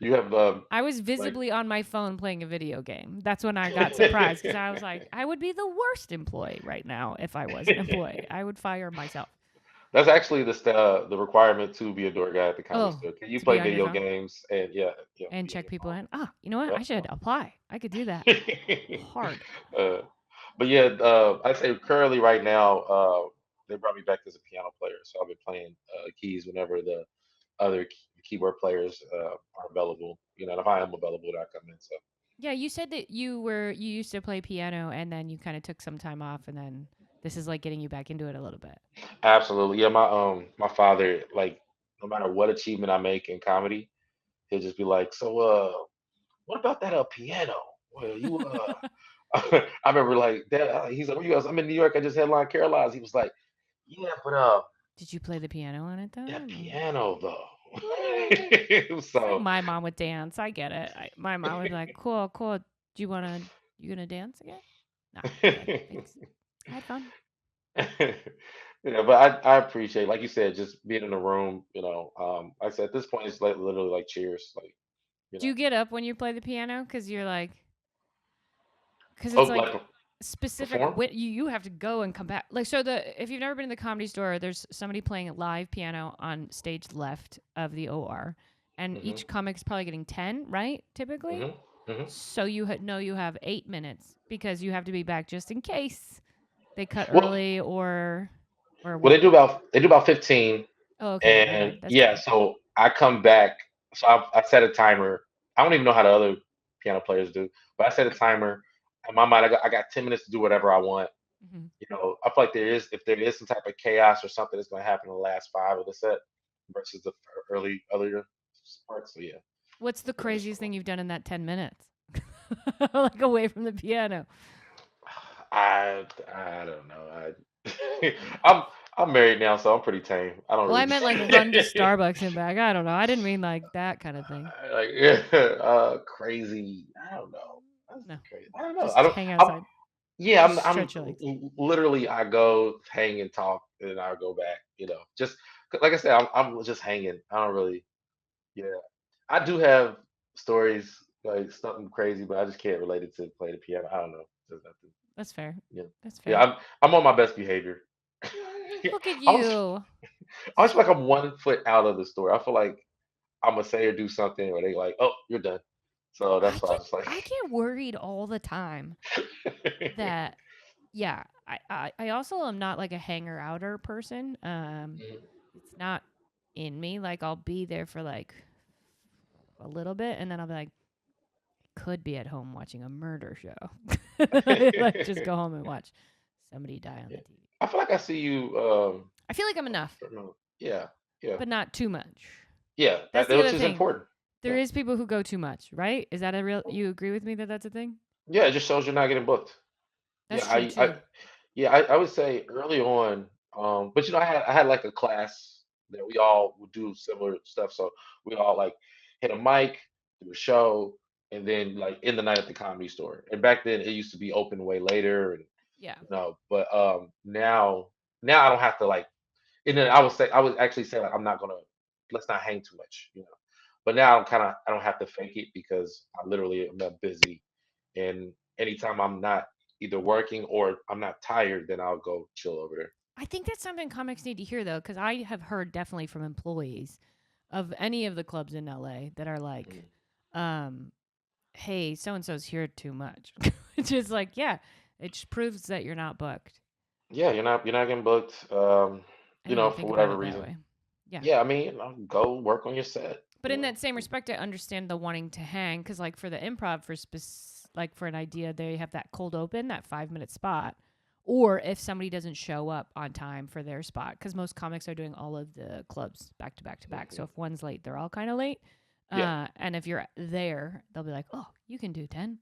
you have I was like visibly on my phone playing a video game. That's when I got surprised because I was like, I would be the worst employee right now if I was an employee. I would fire myself. that's actually the requirement to be a door guy at the comedy Oh, store. Can you to be play on your video phone games and yeah, and be on check people in. your Ah, you know what? I should phone. apply. I could do that. Yep. Hard. uh, but yeah, I'd say currently right now, they brought me back as a piano player, so I've been playing keys whenever the other keyboard players are available. And if I am available, I come in. So Yeah, you said that you used to play piano and then you kind of took some time off and then this is like getting you back into it a little bit. absolutely, yeah. My father, like, no matter what achievement I make in comedy, he'll just be like, "So, what about that piano? Well, you I remember like that. He's like, "Where you guys? I'm in New York. I just headlined Caroline's." He was like, "Yeah, but Did you play the piano on it that though? piano though." It's like So my mom would dance. I get it. My mom would be like, "Cool, cool. Do you gonna dance again?" Nah, I'm good. Thanks. I had fun. yeah, but I appreciate, like you said, just being in the room. Like I said, at this point, it's like literally like cheers, like you Do know. you get up when you play the piano? Because Oh, it's like like specific. perform. You have to go and come back. Like so, the if you've never been to the comedy store, there's somebody playing live piano on stage left of the OR, and Hmm. each comic's probably getting 10, right? Typically. Hmm. Hmm. So know you have 8 minutes because you have to be back just in case they cut Well, early or well, what. they do about 15. Oh, okay, And okay, that's yeah, better. so I come back. So I set a timer. I don't even know how the other piano players do, but I set a timer. In my mind, I got 10 minutes to do whatever I want. Hmm. I feel like if there is some type of chaos or something that's going to happen in the last five of the set versus the early other parts. So yeah, What's the yeah, just craziest thing you've done in that 10 minutes? Like away from the piano. I don't know. I'm married now, so I'm pretty tame. I don't Well, really I do. meant like run to Starbucks and back. I don't know. I didn't mean like that kind of thing. Like crazy. I don't know. That's No, crazy. I don't know. I just don't. hang I'm, outside. yeah, Just I'm stretch your legs. literally. I go hang and talk, and then I go back. Just like I said, I'm just hanging. I don't really. Yeah, I do have stories like something crazy, but I just can't relate it to play the piano. I don't know. There's nothing. That's fair. Yeah, That's yeah. fair. I'm on my best behavior. Look at I was you. I feel like I'm 1 foot out of the story. I feel like I'm gonna say or do something, or they like, oh, you're done. So that's why I was I like, get worried all the time that yeah, I also am not like a hanger outer person. It's not in me. Like I'll be there for like a little bit and then I'll be like, could be at home watching a murder show. Like just go home and watch somebody die on yeah. the TV. I feel like I see you. I feel like I'm enough, I don't know. Yeah, yeah. but not too much. Yeah, That's the which other is thing. important. There Yeah, is people who go too much, right? Is that a real? You agree with me that that's a thing? yeah, it just shows you're not getting booked. Yeah, That's true too. I would say early on, but I had like a class that we all would do similar stuff. So we all like hit a mic, do a show, and then like in the night at the comedy store. And back then it used to be open way later, and Yeah. but now I don't have to like. And then I would actually say like I'm not gonna let's not hang too much. But now I don't have to fake it because I literally am that busy, and anytime I'm not either working or I'm not tired, then I'll go chill over there. I think that's something comics need to hear though, because I have heard definitely from employees of any of the clubs in LA that are like, Mhm. um, "Hey, so and so's here too much," which is like, yeah, it just proves that you're not booked. Yeah, you're not getting booked, I didn't even for think about whatever it that reason. way. Yeah. Yeah, I mean, go work on your set. But in that same respect, I understand the wanting to hang because, like, for the improv, like for an idea, they have that cold open, that 5 minute spot, or if somebody doesn't show up on time for their spot, because most comics are doing all of the clubs back to back to back. So Mhm. if one's late, they're all kind of late. Yeah, And if you're there, they'll be like, "Oh, you can do 10."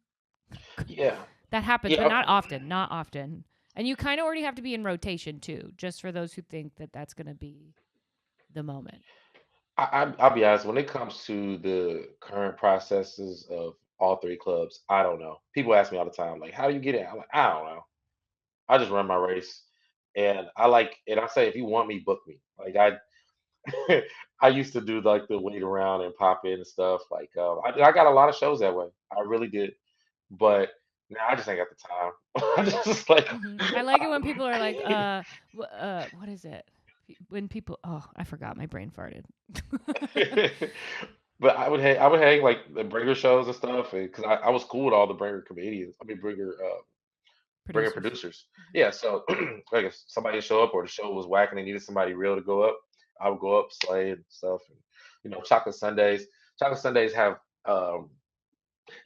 yeah, That happens, but yeah. not often. Not often. And you kind of already have to be in rotation too, just for those who think that that's going to be the moment. I'll be honest. When it comes to the current processes of all three clubs, I don't know. People ask me all the time, like, "How do you get in?" I'm like, "I don't know. I just run my race." And I say, if you want me, book me. Like I used to do like the wait around and pop in and stuff. Like I got a lot of shows that way. I really did. But now I just ain't got the time. I just like, I like it when people are like, what is it? When people, oh, I forgot, my brain farted. but I would hang like the bringer shows and stuff because I was cool with all the bringer comedians. I mean bringer Producers. producers. Mhm. Yeah, so like if somebody show up or the show was whack and they needed somebody real to go up, I would go up, slay and stuff. And Chocolate Sundays. Chocolate Sundays have um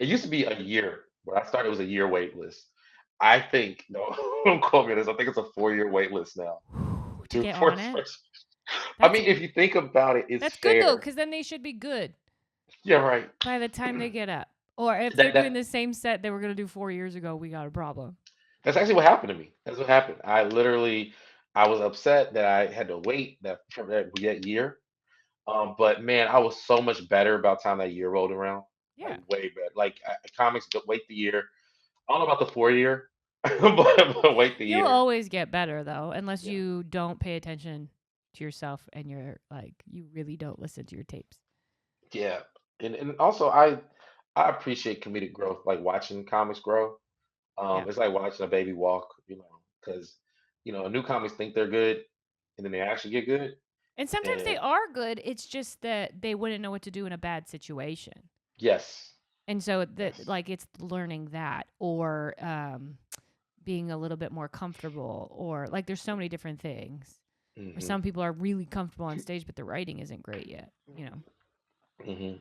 it used to be a year. When I started, it was a year wait list. I think no, don't quote me on this. I think it's a 4-year wait list now. To get For on the it. first. I That's mean, if you think about it, it's that's good though, fair. because then they should be good Yeah, right. by the time they get up. Or if they're that doing that the same set they were gonna do 4 years ago, we got a problem. that's actually what happened to me. That's what happened. I was upset that I had to wait that year. But man, I was so much better about the time that year rolled around. Like Yeah. way better. Like comics don't wait the year. I don't know about the 4 year, but wait the You'll year. always get better though, unless Yeah. you don't pay attention to yourself and you're like you really don't listen to your tapes. Yeah, and also I appreciate comedic growth, like watching comics grow. Yeah. It's like watching a baby walk, because new comics think they're good, and then they actually get good. And sometimes they And are good. It's just that they wouldn't know what to do in a bad situation. yes, And so that yes, like it's learning that or being a little bit more comfortable or like there's so many different things. Or hmm some people are really comfortable on stage but the writing isn't great yet, you know.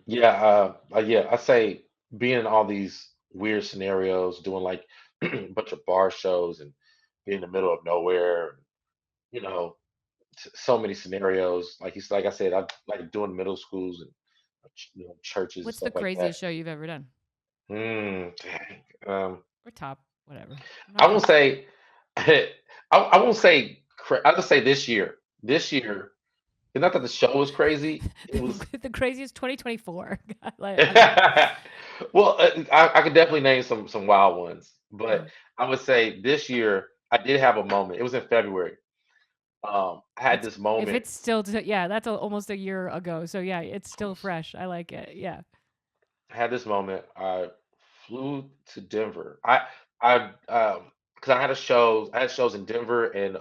yeah, yeah. I say being in all these weird scenarios, doing like a bunch of bar shows and being in the middle of nowhere, you know, so many scenarios. Like I said, I like doing middle schools and churches and What's the stuff like that. craziest show you've ever done? Dang. Or top, whatever. I Not won't for say. I won't say. I'll just say this year. This year, it's not that the show was crazy. It was. the craziest 2024. Like, I don't know. Well, I could definitely name some wild ones, but Uh, I would say this year I did have a moment. It was in February. I had it's this if moment. it's still yeah, that's almost a year ago. So yeah, it's still fresh. I like it. Yeah. I had this moment. I flew to Denver. Because I had shows in Denver and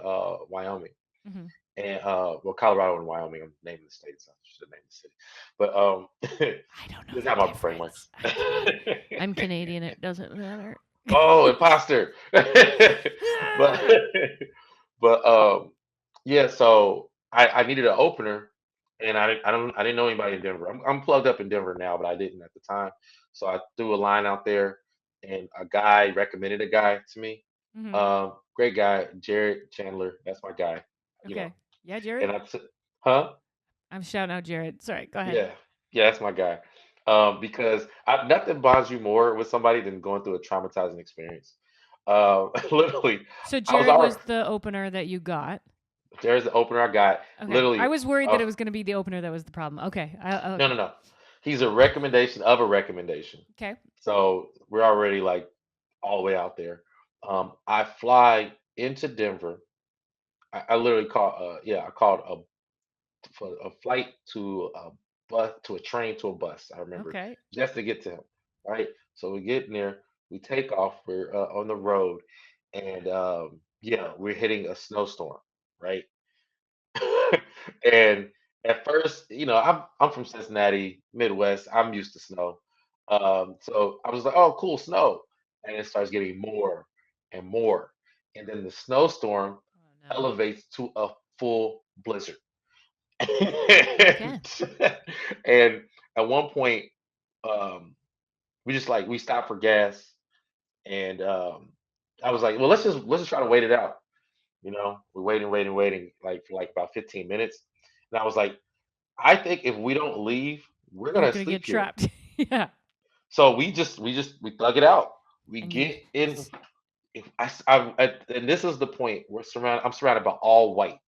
Wyoming. Hmm. And well, Colorado and Wyoming. I'm naming the states. I should name the city, but I don't know it's the not my brain difference. works. I can't. I'm Canadian. It doesn't matter. Oh, imposter! but yeah. So I needed an opener, and I didn't know anybody in Denver. I'm plugged up in Denver now, but I didn't at the time. So I threw a line out there, and a guy recommended a guy to me. Hmm. Great guy, Jared Chandler. That's my guy. You know, Okay. Yeah, Jared. and I took, huh? I'm shouting out Jared. Sorry, go ahead. Yeah, yeah, that's my guy. Because nothing bonds you more with somebody than going through a traumatizing experience. Literally, So I was Jared already was the opener that you got. there's the opener I got. Okay. I Literally, was worried that uh, it was going to be the opener that was the problem. Okay. no, Okay. no, no. He's a recommendation of a recommendation. Okay. So we're already like all the way out there. I fly into Denver. I literally called. Yeah, I called for a flight to a bus to a train to a bus. I remember Okay. just to get to him. Right. So we get in there. We take off. We're on the road, and yeah, we're hitting a snowstorm. Right. And at first, I'm from Cincinnati, Midwest. I'm used to snow. So I was like, oh, cool, snow. And it starts getting more and more. And then the snowstorm Oh no. elevates to a full blizzard. Okay. and, and at one point, um, we stopped for gas, and I was like, well, let's just try to wait it out. We're waiting, waiting, waiting, like for like about 15 minutes. And I was like, I think if we don't leave, we're You're gonna going to sleep get here. trapped. Yeah. So we thug it out. We And you get in. If and this is the point. I'm surrounded by all white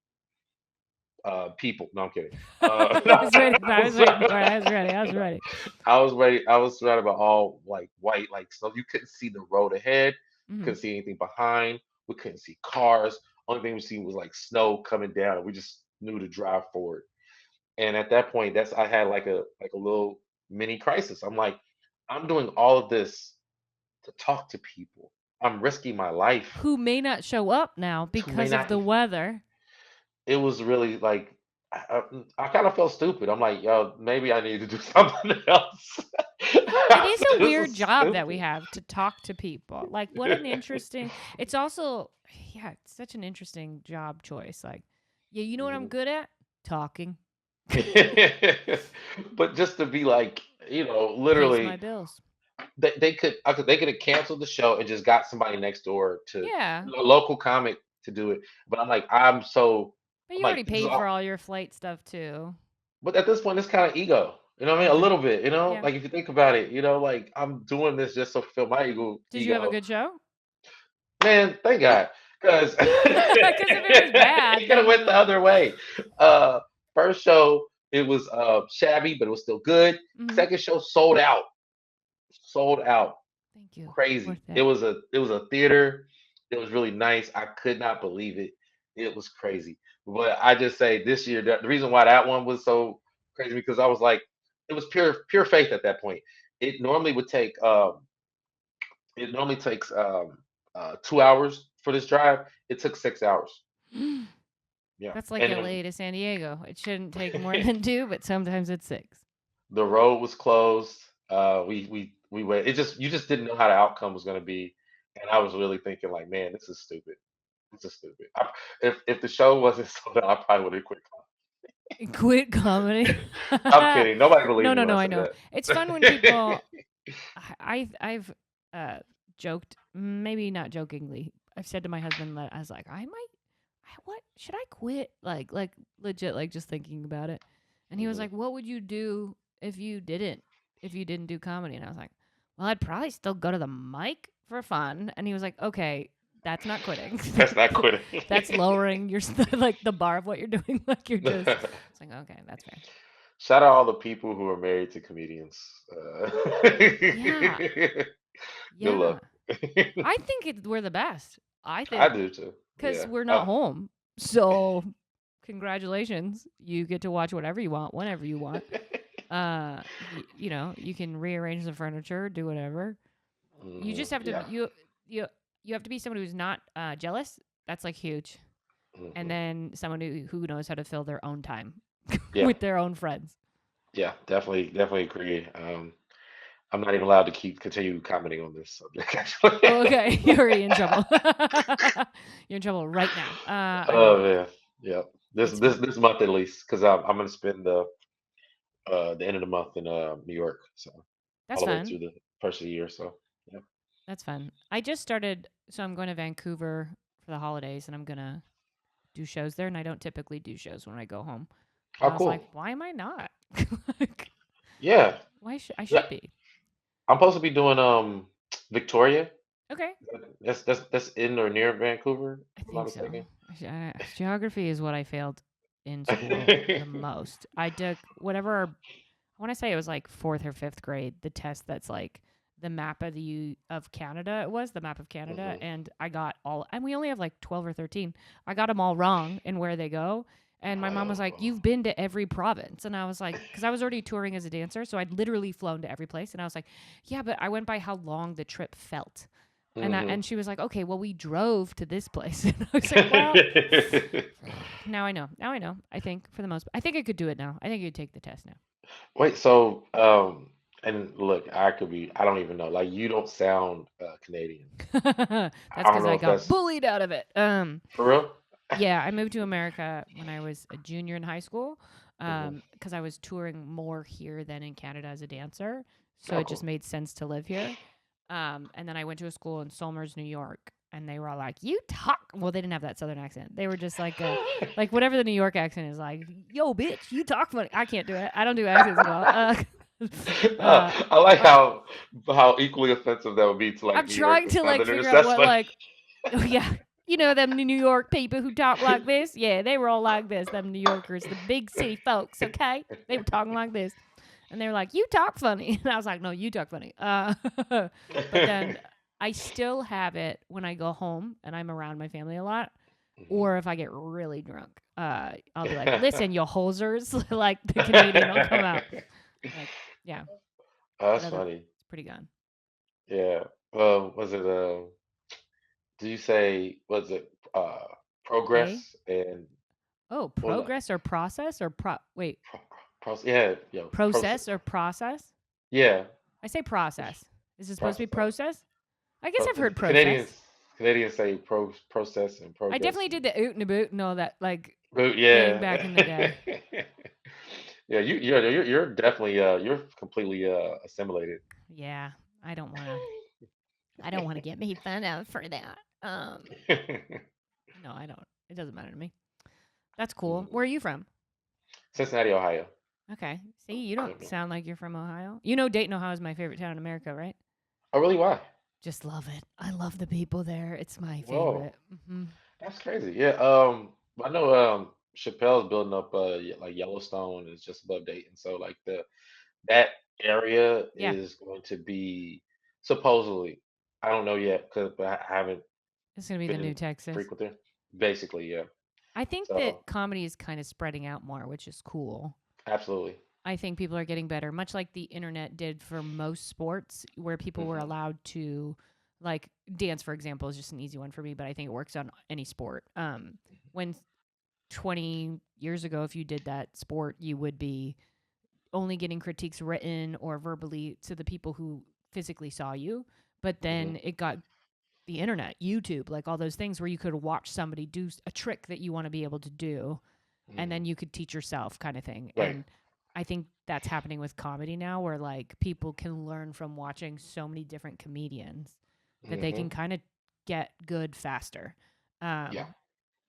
people. No, I'm kidding. I was waiting. I was waiting for it. I was ready. I was ready. I was ready. I was surrounded by all like white, like so you couldn't see the road ahead, Hmm. couldn't see anything behind. We couldn't see cars. Only thing we see was like snow coming down, and we just knew to drive forward. And at that point, that's I had like a little mini crisis. I'm like, I'm doing all of this to talk to people. I'm risking my life Who may not show up now who may because of not. the weather. It was really like I kind of felt stupid. I'm like, yo, maybe I need to do something else. It is a This weird is job that we stupid. have to talk to people. Like, what an interesting. It's also, yeah, it's such an interesting job choice. Like, yeah, you know what I'm Mhm. good at? Talking. But just to be like, Pays my literally, bills. they could have canceled the show and just got somebody next door to Yeah. a local comic to do it. But But I'm you already like, this is paid for all. all your flight stuff too. But at this point, it's kind of ego. You know what I mean? A Okay. little bit. Yeah. Like if you think about it, like I'm doing this just to fulfill my ego. Did you have a good show? Man, thank God, because Because if it was bad, it could have then you'd be went the like, other way. Uh, First show it was shabby, but it was still good. mm-hmm. Second show sold out, Thank you. crazy. Worth it. It was a theater. It was really nice. I could not believe it. It was crazy. But I just say this year, the reason why that one was so crazy because I was like, it was pure faith at that point. It normally would take it normally takes 2 hours for this drive. It took 6 hours. Yeah, That's like and then LA to San Diego. It shouldn't take more than two, but sometimes it's six. the road was closed. We went. It just you just didn't know how the outcome was going to be, and I was really thinking like, man, this is stupid. This is stupid. If the show wasn't sold out, I probably would have quit. Quit comedy. I'm kidding. Nobody believed No, me no, when I no. I said know. that. It's fun when people. I've joked, maybe not jokingly. I've said to my husband that I was like, I might. What should I quit? Like legit, like just thinking about it. And he was Hmm. like, "What would you do if you didn't? If you didn't do comedy?" And I was like, "Well, I'd probably still go to the mic for fun." And he was like, "Okay, that's not quitting. That's not quitting. That's lowering your like the bar of what you're doing. Like you're just." It's like, okay, that's fair. Shout out all the people who are married to comedians. Yeah, Good yeah. luck. I think we're the best. I I think do too. because Yeah. we're not home. So congratulations, you get to watch whatever you want, whenever you want. You can rearrange the furniture, do whatever. You Hmm. just have to Yeah. you have to be someone who's not jealous. That's like huge. And Hmm. then someone who knows how to fill their own time Yeah. with their own friends. Yeah. Definitely agree. I'm not even allowed to continue commenting on this subject. Actually. Oh, okay. You're already in trouble. You're in trouble right now. I love Oh it. man. Yeah. This It's this fun. this month at least, because I'm gonna spend the end of the month in New York, so all That's the way fun. through the first of the year. So yeah. That's fun. I just started, so I'm going to Vancouver for the holidays, and I'm gonna do shows there. And I don't typically do shows when I go home, And Oh, I was like, cool. why am I not? Like, Yeah. why should I Yeah. should be? I'm supposed to be doing Victoria. Okay. That's in or near Vancouver, I if I'm not think so. mistaken. Geography is what I failed in school the most. I took whatever, I want to say it was like fourth or fifth grade, the test that's like the map of of Canada. It was the map of Canada, Hmm. and I got all, and we only have like 12 or 13. I got them all wrong and where they go. And my mom was like, "You've been to every province," and I was like, because I was already touring as a dancer, so I'd literally flown to every place, and I was like, "Yeah, but I went by how long the trip felt." And she was like, "Okay, well, we drove to this place." And I was like, "Well, now I know. Now I know. I think for the most, I think I could do it now. I think I could take the test now." Wait, so and look, I don't even know. Like, you don't sound Canadian. That's I don't because know I if got that's bullied out of it. for real. Yeah, I moved to America when I was a junior in high school. Hmm. Because I was touring more here than in Canada as a dancer, so Oh, it just cool. made sense to live here. And then I went to a school in Somers, New York, and they were all like, "You talk." Well, they didn't have that southern accent. They were just like whatever the New York accent is like. "Yo, bitch, you talk funny." I can't do it. I don't do accents well. I like uh, how equally offensive that would be to I'm like New York trying and to like Southerners. figure out That's what funny. like oh yeah. You know them New York people who talk like this? Yeah, they were all like this, them New Yorkers, the big city folks, okay? They were talking like this. And they were like, "You talk funny." And I was like, "No, you talk funny." But then I still have it when I go home and I'm around my family a lot, Mhm. or if I get really drunk. I'll be like, "Listen, you hosers." Like the Canadian will come out. Like, yeah. Oh, But that's other funny. it's pretty gone. Yeah. Was it did you say was it A? progress and Oh, what was that? progress or process or wait, Pro, yeah, yo, process. process or process? Yeah, I say process. Is it supposed to process. be process? I guess I've heard The Canadians process. say process and I progress definitely and did the oot and a boot and all that like but thing yeah. back in the day. Yeah, you're definitely you're completely assimilated. Yeah, I don't want to. I don't want to get made fun of for that. No, I don't. It doesn't matter to me. That's cool. Mm. Where are you from? Cincinnati, Ohio. Okay. See, you don't Mhm. sound like you're from Ohio. You know Dayton, Ohio is my favorite town in America, right? Oh, really? Why? Just love it. I love the people there. It's my Whoa, favorite. Hmm. that's crazy. Yeah. I know Chappelle's building up like Yellowstone is just above Dayton, so like the that area Yeah, is going to be supposedly. I don't know yet because I haven't it's gonna be the new been Texas. frequent there. Basically, yeah. I think So that comedy is kind of spreading out more, which is cool. absolutely. I think people are getting better, much like the internet did for most sports, where people were Hmm. allowed to, like, dance, for example, is just an easy one for me, but I think it works on any sport. When 20 years ago, if you did that sport, you would be only getting critiques written or verbally to the people who physically saw you. But Hmm. then it got the internet, YouTube, like all those things where you could watch somebody do a trick that you want to be able to do, and Hmm. then you could teach yourself, kind of thing. Right. And I think that's happening with comedy now, where like people can learn from watching so many different comedians that they Hmm. can kind of get good faster, Yeah. um,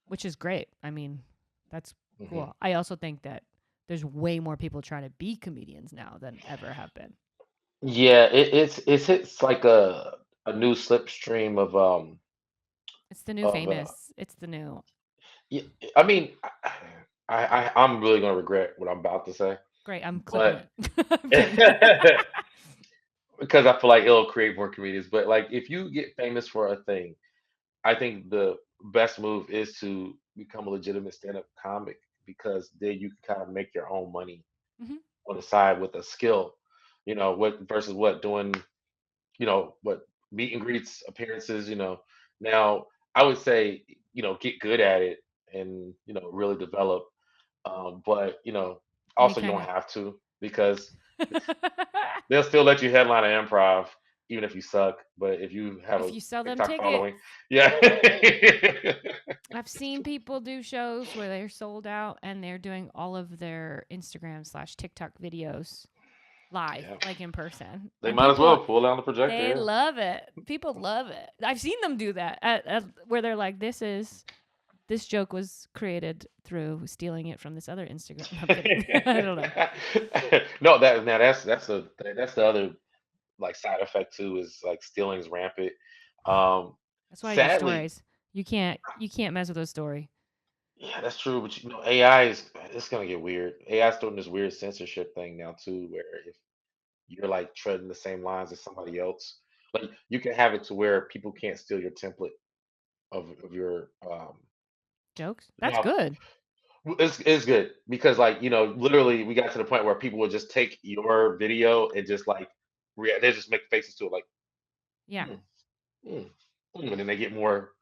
which is great. I mean, that's Hmm. cool. I also think that there's way more people trying to be comedians now than ever have been. Yeah. It's like a new slipstream It's the new of famous. It's the new yeah, I mean, I'm really gonna regret what I'm about to say, great. I'm clipping but it. I'm kidding. because I feel like it'll create more comedians. But like, if you get famous for a thing, I think the best move is to become a legitimate stand-up comic because then you can kind of make your own money Hmm. on the side with a skill. What versus what doing, what meet and greets, appearances. Now I would say, get good at it and really develop. But Any also you kind don't of. have to because they'll still let you headline an improv even if you suck. But if you have If a you sell them TikTok tickets, following, yeah. I've seen people do shows where they're sold out and they're doing all of their Instagram/TikTok videos live, Yeah, like in person. they And might as people, well pull down the they projector. love it. People love it. I've seen them do that where they're like, this is this joke was created through stealing it from this other Instagram. No, I'm kidding. I don't know. No, that now that's the other like side effect too is like stealing is rampant. Um, That's why I do sadly, stories. You can't mess with a story. yeah, that's true. But AI is it's gonna get weird. AI is doing this weird censorship thing now too, where if you're like treading the same lines as somebody else, like you can have it to where people can't steal your template of your Jokes? That's now good. it's good because like literally we got to the point where people would just take your video and just like react, they just make faces to it like Yeah. hmm, hmm, and then they get more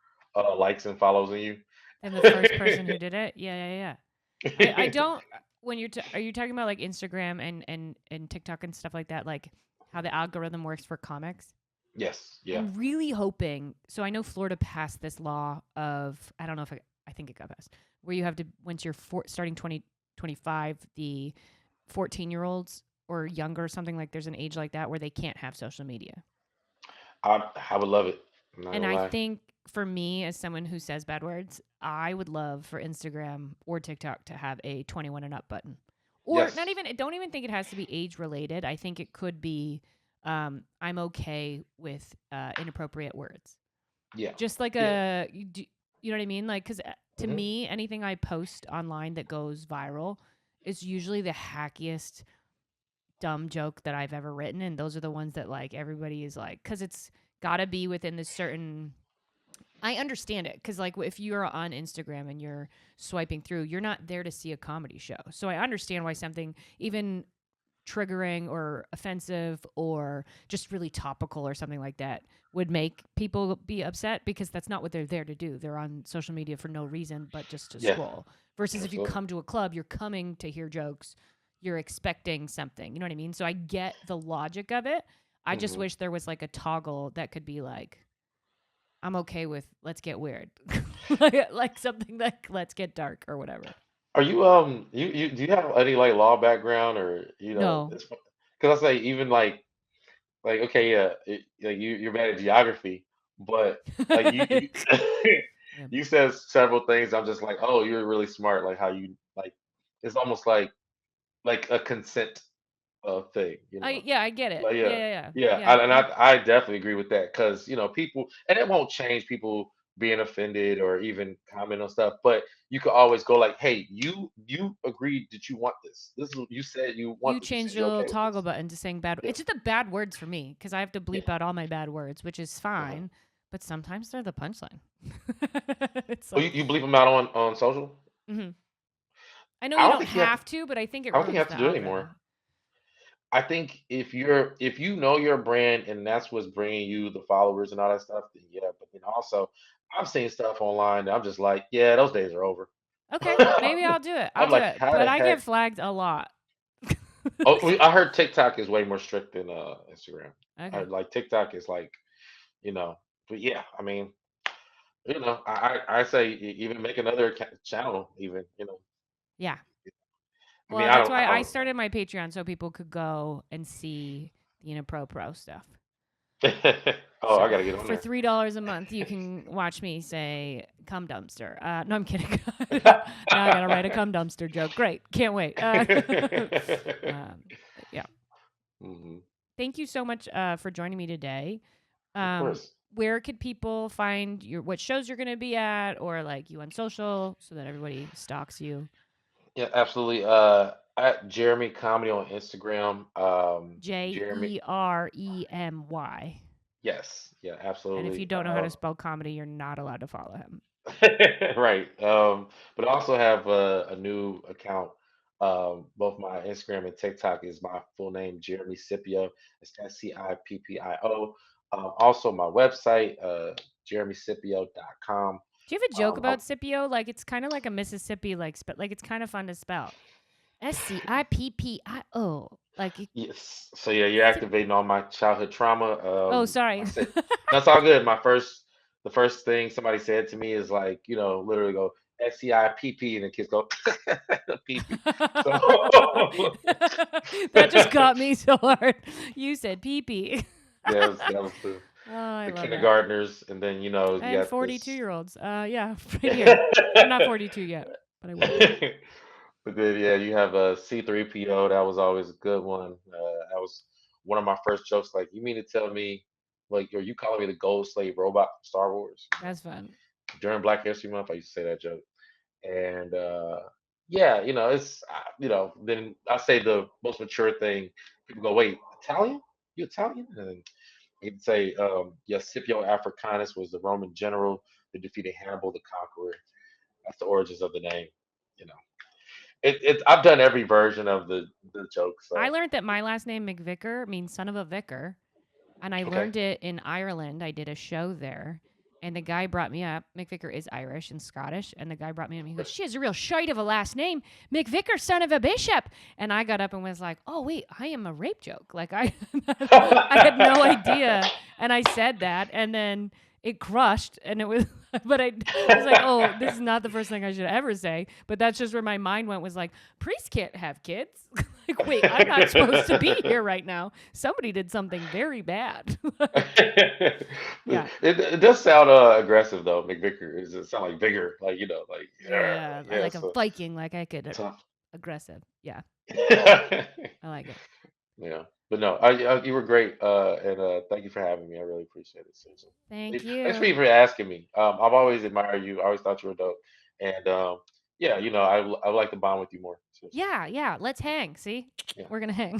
likes and follows than you. Then the first person who did it. Yeah, yeah, yeah. I don't when are you talking about like Instagram and TikTok and stuff like that, like how the algorithm works for comics? Yes, yeah. I'm really hoping. So I know Florida passed this law of I don't know if I think it got passed where you have to once you're starting 2025 the 14-year-olds or younger or something like there's an age like that where they can't have social media. I would love it. I'm not And gonna I lie. think for me, as someone who says bad words, I would love for Instagram or TikTok to have a 21 and up button. Or not Yes, even, don't even think it has to be age related. I think it could be, I'm okay with inappropriate words. yeah, Just like yeah. you know what I mean? Like, because to Hmm. me, anything I post online that goes viral is usually the hackiest dumb joke that I've ever written. And those are the ones that like everybody is like, because it's got to be within this certain I understand it because, like, if you're on Instagram and you're swiping through, you're not there to see a comedy show. So I understand why something even triggering or offensive or just really topical or something like that would make people be upset because that's not what they're there to do. They're on social media for no reason but just to Yeah, scroll. Versus if you absolutely. come to a club, you're coming to hear jokes, you're expecting something. You know what I mean? So I get the logic of it. I just Hmm. wish there was like a toggle that could be like, I'm okay with let's get weird. Like something like let's get dark or whatever. Are you you do you have any like law background or No. it's because I say even like okay yeah like you're bad at geography but like you Yeah. you said several things I'm just like oh you're really smart like how you like it's almost like a consent thing Yeah, I get it. like Yeah, yeah yeah, yeah. yeah Yeah. and I definitely agree with that because people and it won't change people being offended or even comment on stuff but you could always go like hey you agreed that you want this is what you said you want You this you said changed your you're little okay with toggle this button to saying bad. yeah It's just the bad words for me because I have to yeah bleep out all my bad words, which is uh-huh. fine. But sometimes they're the punchline. It's Oh, like, you bleep them out on social? mhm. I know I you don't don't think you have. have to, but I think it I don't think you ruins have the to do it anymore. algorithm. I think if you know your brand and that's what's bringing you the followers and all that stuff, then yeah. But then also, I've seen stuff online. That I'm just like, yeah, those days are over. Okay, maybe I'll do it. I'll I'm do like, it. how But the I get heck? flagged a lot. Oh, I heard TikTok is way more strict than Instagram. I Okay. heard like TikTok is like, you know, but yeah, I mean, I say even make another channel, even, Yeah. I mean, Well, that's why I started my Patreon so people could go and see the Inapro stuff. oh, I So gotta get on for there. $3 a month, you can watch me say "cum dumpster." No, I'm kidding. Now I gotta write a cum dumpster joke. Great, can't wait. But yeah, hmm thank you so much for joining me today. Of Um, course. where could people find your what shows you're gonna be at, or like you on social, so that everybody stalks you? Yeah, absolutely. At Jeremy Comedy on Instagram. Jeremy. Jeremy. Yes. Yeah, And if you absolutely. don't know how to spell comedy, you're not allowed to follow him. Right. But I also have a new account. Both my Instagram and TikTok is my full name, Jeremy Scippio. It's Scippio. Also, my website, jeremyscipio.com. Do you have a joke I'm about Scipio? Like it's kind of like a Mississippi like it's kind of fun to spell. Scippio. Like Yes. So yeah, you're Scip- activating all my childhood trauma. oh, I sorry. said that's all good. The first thing somebody said to me is like, literally go SCIPP, and the kids go pee pee. So That just got me so hard. You said pee pee. yeah, that was true. Oh, I the love it. kindergartners, and then you And got 42 this. year olds. Yeah, right here. I'm not 42 yet, but I will be. But then yeah, you have a C3PO. That was always a good one. That was one of my first jokes. Like, you mean to tell me, like, are you calling me the gold slave robot from Star Wars? That's fun. During Black History Month, I used to say that joke. And yeah, it's then I say the most mature thing. People go, wait, Italian? You Italian? And he'd say, yes, Scipio Africanus was the Roman general that defeated Hannibal the Conqueror. That's the origins of the name. You know, I've done every version of the joke. I So learned that my last name McVicar means son of a vicar, and I okay. learned it in Ireland. I did a show there, and the guy brought me up. McVicar is Irish and Scottish, and the guy brought me up. And he goes, "She has a real shite of a last name, McVicar, son of a bishop." And I got up and was like, "Oh wait, I am a rape joke." Like I had no idea, and I said that, and then it crushed, and it was. But I was like, "Oh, this is not the first thing I should ever say." But that's just where my mind went. Was like, priests can't have kids. Like, wait, I'm not supposed to be here right now. Somebody did something very bad. Like, yeah, It does sound aggressive though, McVicker. It sound like vigor, like like yeah, yeah, like I yeah, like a so Viking. Like I could tough. aggressive. Yeah, I like it. Yeah, but no, you were great, and thank you for having me. I really appreciate it, Susan. Thank Thanks for you. even asking me. I've always admired you. I always thought you were dope, and yeah, I would like to bond with you more, Susan. Yeah, yeah. Let's hang. See, Yeah. we're gonna hang.